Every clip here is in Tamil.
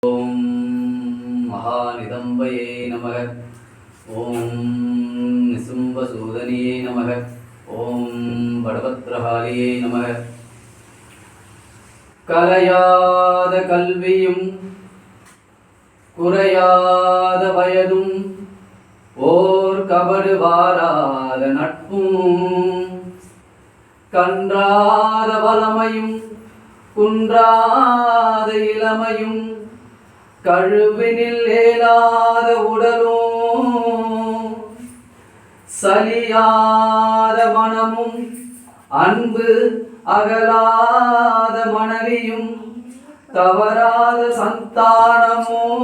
ஓம் மகாநிதம்பயே நமக. ஓம் நிசும்பசூதனியே நமக. ஓம் படபத்ரகாளியே நமக. கலையாத கல்வியும் குறையாத வயதும் ஓர் கபடு வாராத நட்பும் கன்றாத வளமையும் குன்றாத இளமையும் கழுவினில் ஏலாத உடலும் சலியாத மனமும் அன்பு அகலாத மனைவியும் தவறாத சந்தானமும்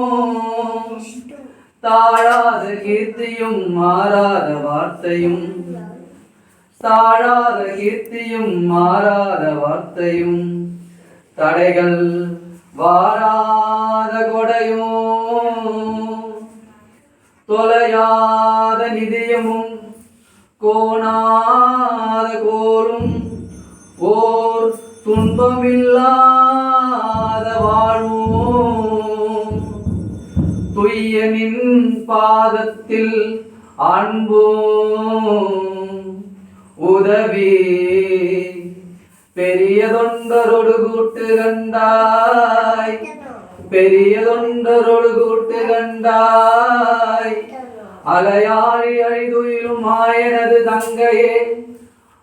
தாழாத கீர்த்தியும் மாறாத வார்த்தையும் தாழாத கீர்த்தியும் மாறாத வார்த்தையும் தடைகள் வாராத கொடையும் தொலையாத நிதியமும் கோணாத கோலும் ஓர் துன்பமில்லாத வாழ்வும் துய்யனின் பாதத்தில் அன்பும் உதவி பெரிய தொண்டரோடு கூட்டு கண்டாய் பெரிய தொண்டரோடு கூட்டு கண்டாய் அலையாழி அழிதுயிலும் ஆயனது தங்கையே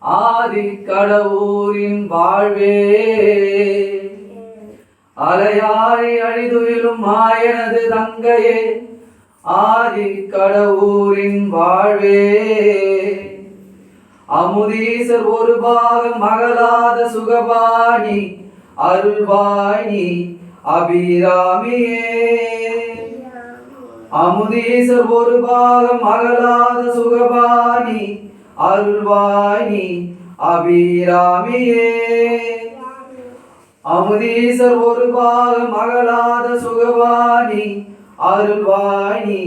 ஆதி கடவுரின் வாழ்வே அலையாழி அழிதுயிலும் ஆயனது தங்கையே ஆதி கடவுரின் வாழ்வே அமுதீசர் ஒரு பாகம் அகலாத சுகபாணி அருள்வாணி அபிராமியே அமுதீசர் ஒரு பாகம் அகலாத சுகபாணி அருள்வாணி அபிராமியே அமுதீசர் ஒரு பாகம் அகலாத சுகபாணி அருள்வாணி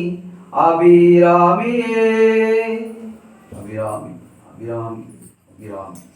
அபிராமியே அபிராமி அபிராமி அபிராமி